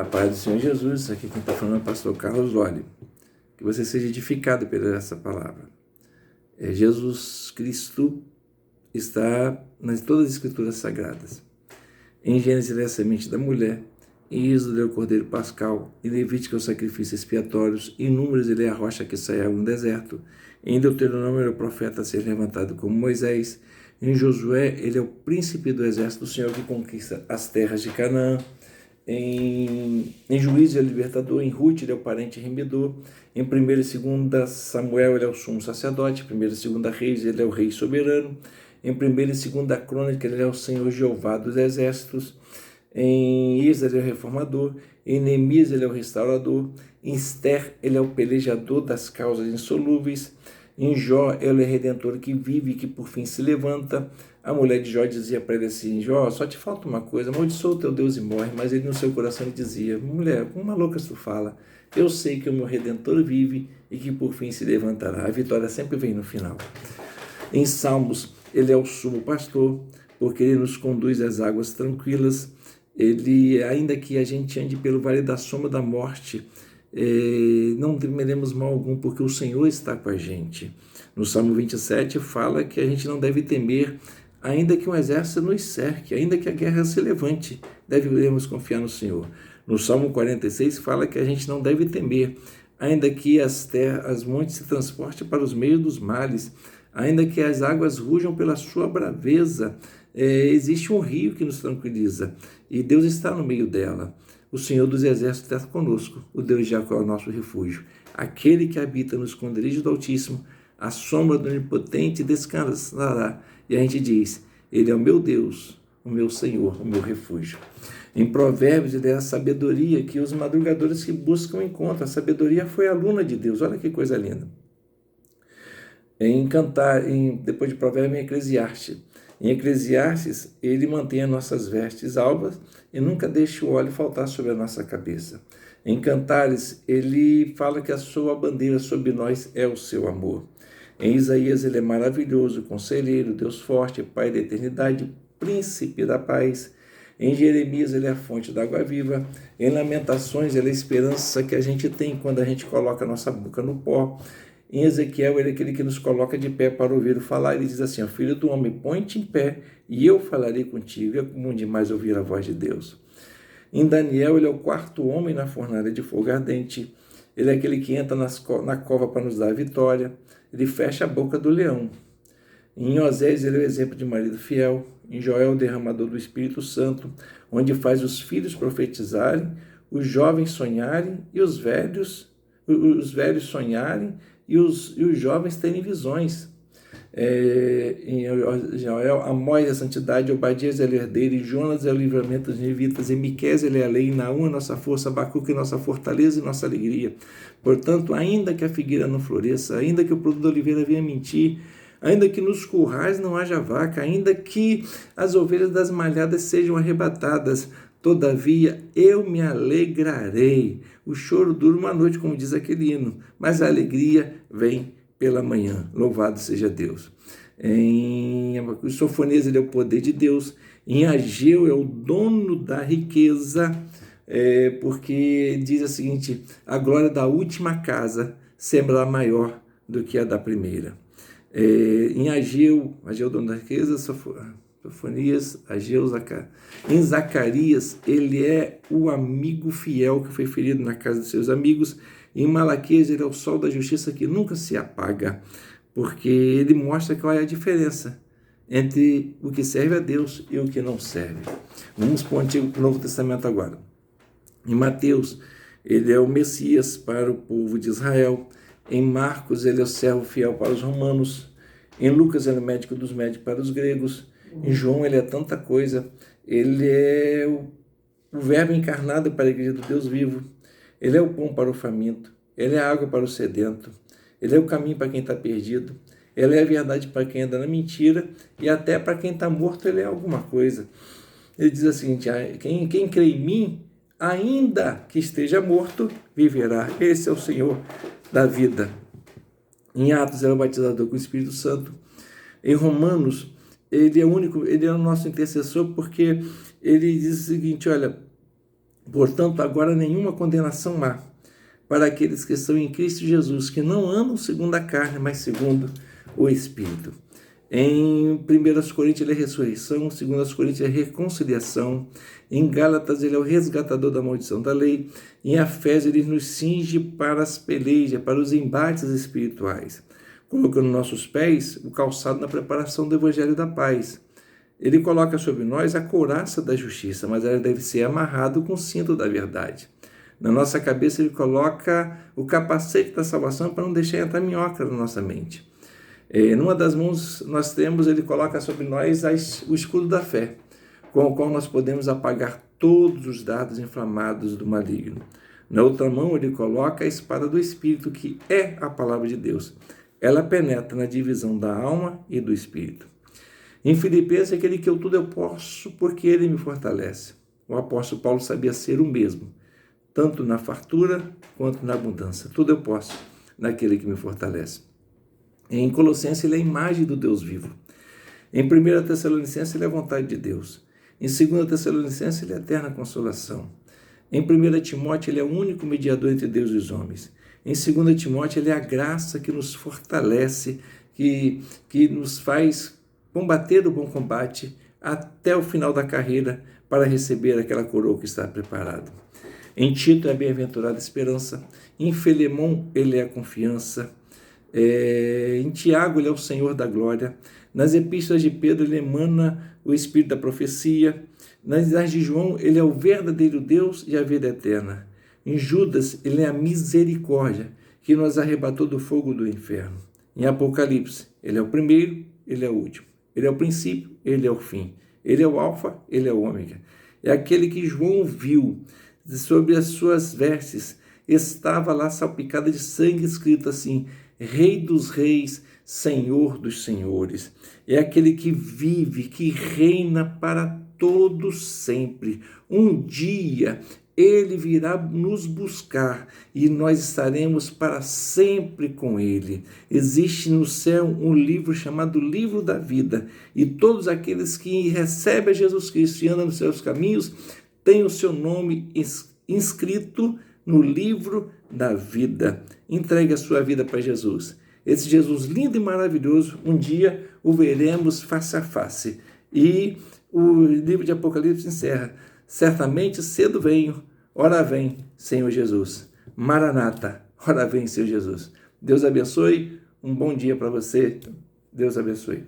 A paz do Senhor Jesus, aqui quem está falando é o pastor Carlos Olli. Que você seja edificado por essa palavra. Jesus Cristo está nas todas as escrituras sagradas. Em Gênesis ele é a semente da mulher, em Êxodo ele é o cordeiro pascal, em Levítico é o sacrifício expiatórios, em Números ele é a rocha que sai no deserto, em Deuteronômio ele é o profeta a ser levantado como Moisés, em Josué ele é o príncipe do exército do Senhor que conquista as terras de Canaã, em Juízes ele é o libertador, em Ruth ele é o parente remidor, em 1 e 2 Samuel ele é o sumo sacerdote, em 1 e 2 Reis ele é o rei soberano, em 1 e 2 Crônica ele é o Senhor Jeová dos exércitos, em Esdras ele é o reformador, em Neemias ele é o restaurador, em Esther ele é o pelejador das causas insolúveis, em Jó ele é o redentor que vive e que por fim se levanta. A mulher de Jó dizia para ele assim: Jó, só te falta uma coisa, amaldiçoa o teu Deus e morre. Mas ele no seu coração lhe dizia: mulher, como maluca tu fala, eu sei que o meu redentor vive e que por fim se levantará. A vitória sempre vem no final. Em Salmos ele é o sumo pastor, porque ele nos conduz às águas tranquilas. Ele, ainda que a gente ande pelo vale da sombra da morte, não temeremos mal algum, porque o Senhor está com a gente. No Salmo 27 fala que a gente não deve temer, ainda que um exército nos cerque, ainda que a guerra se levante, devemos confiar no Senhor. No Salmo 46 fala que a gente não deve temer, ainda que as montes se transportem para os meios dos mares, ainda que as águas rujam pela sua braveza, existe um rio que nos tranquiliza, e Deus está no meio dela. O Senhor dos Exércitos está conosco, o Deus de Jacó é o nosso refúgio. Aquele que habita no esconderijo do Altíssimo, a sombra do Onipotente descansará. E a gente diz: Ele é o meu Deus, o meu Senhor, o meu refúgio. Em Provérbios, ele é a sabedoria que os madrugadores que buscam encontram. A sabedoria foi aluna de Deus. Olha que coisa linda. Depois de Provérbios, em Eclesiastes. Em Eclesiastes, ele mantém as nossas vestes alvas e nunca deixa o óleo faltar sobre a nossa cabeça. Em Cantares, ele fala que a sua bandeira sobre nós é o seu amor. Em Isaías, ele é maravilhoso, conselheiro, Deus forte, Pai da eternidade, príncipe da paz. Em Jeremias, ele é a fonte da água viva. Em Lamentações, ele é a esperança que a gente tem quando a gente coloca a nossa boca no pó. Em Ezequiel, ele é aquele que nos coloca de pé para ouvir o falar. Ele diz assim: filho do homem, põe-te em pé e eu falarei contigo. É comum demais ouvir a voz de Deus. Em Daniel, ele é o quarto homem na fornalha de fogo ardente. Ele é aquele que entra na cova para nos dar a vitória. Ele fecha a boca do leão. Em Osés, ele é o exemplo de marido fiel. Em Joel, o derramador do Espírito Santo, onde faz os filhos profetizarem, os jovens sonharem e os velhos sonharem e os jovens terem visões. Em Joel, Amós é a santidade, Obadias é o herdeiro, e Jonas é o livramento dos nivitas, e Miqueias ele é a lei, e Naum é nossa força, Abacuque é nossa fortaleza e nossa alegria. Portanto, ainda que a figueira não floresça, ainda que o produto da oliveira venha mentir, ainda que nos currais não haja vaca, ainda que as ovelhas das malhadas sejam arrebatadas, todavia eu me alegrarei. O choro dura uma noite, como diz aquele hino, mas a alegria vem pela manhã. Louvado seja Deus. Em Sofonias, ele é o poder de Deus. Em Ageu, é o dono da riqueza, porque diz o seguinte: a glória da última casa será maior do que a da primeira. Em Ageu, dono da riqueza, Sofonias, Ageu, Zacarias. Em Zacarias, ele é o amigo fiel que foi ferido na casa dos seus amigos. Em Malaquias, ele é o sol da justiça que nunca se apaga, porque ele mostra qual é a diferença entre o que serve a Deus e o que não serve. Vamos para o Novo Testamento agora. Em Mateus, ele é o Messias para o povo de Israel. Em Marcos, ele é o servo fiel para os romanos. Em Lucas, ele é o médico dos médicos para os gregos. Em João, ele é tanta coisa. Ele é o verbo encarnado para a igreja do Deus vivo. Ele é o pão para o faminto. Ele é a água para o sedento. Ele é o caminho para quem está perdido. Ele é a verdade para quem anda na mentira. E até para quem está morto, ele é alguma coisa. Ele diz o seguinte: quem crê em mim, ainda que esteja morto, viverá. Esse é o Senhor da vida. Em Atos, ele é o batizador com o Espírito Santo. Em Romanos, ele é o nosso intercessor, porque ele diz o seguinte: olha, Portanto, agora nenhuma condenação há para aqueles que estão em Cristo Jesus, que não andam segundo a carne, mas segundo o Espírito. Em 1 Coríntios ele é ressurreição, em 2 Coríntios é reconciliação, em Gálatas ele é o resgatador da maldição da lei, em Efésios ele nos cinge para as pelejas, para os embates espirituais, colocando nossos pés o calçado na preparação do Evangelho da paz. Ele coloca sobre nós a couraça da justiça, mas ela deve ser amarrada com o cinto da verdade. Na nossa cabeça ele coloca o capacete da salvação para não deixar entrar minhoca na nossa mente. Numa das mãos nós temos, ele coloca sobre nós o escudo da fé, com o qual nós podemos apagar todos os dardos inflamados do maligno. Na outra mão ele coloca a espada do Espírito, que é a palavra de Deus. Ela penetra na divisão da alma e do Espírito. Em Filipenses, aquele que tudo eu posso, porque ele me fortalece. O apóstolo Paulo sabia ser o mesmo, tanto na fartura quanto na abundância. Tudo eu posso naquele que me fortalece. Em Colossenses, ele é a imagem do Deus vivo. Em 1 Tessalonicenses, ele é a vontade de Deus. Em 2 Tessalonicenses, ele é a eterna consolação. Em 1 Timóteo, ele é o único mediador entre Deus e os homens. Em 2 Timóteo, ele é a graça que nos fortalece, que nos faz combater o bom combate até o final da carreira para receber aquela coroa que está preparada. Em Tito, é a bem-aventurada esperança. Em Filemão, ele é a confiança. Em Tiago, ele é o Senhor da glória. Nas epístolas de Pedro, ele emana o espírito da profecia. Nas de João, ele é o verdadeiro Deus e a vida eterna. Em Judas, ele é a misericórdia que nos arrebatou do fogo do inferno. Em Apocalipse, ele é o primeiro, ele é o último. Ele é o princípio, ele é o fim. Ele é o alfa, ele é o ômega. É aquele que João viu sobre as suas vestes. Estava lá salpicada de sangue, escrito assim: Rei dos reis, Senhor dos senhores. É aquele que vive, que reina para todos sempre. Um dia ele virá nos buscar e nós estaremos para sempre com ele. Existe no céu um livro chamado Livro da Vida, e todos aqueles que recebem a Jesus Cristo e andam nos seus caminhos têm o seu nome inscrito no livro da vida. Entregue a sua vida para Jesus. Esse Jesus lindo e maravilhoso, um dia o veremos face a face. E o livro de Apocalipse encerra: certamente cedo venho, ora vem, Senhor Jesus. Maranata, ora vem, Senhor Jesus. Deus abençoe, um bom dia para você. Deus abençoe.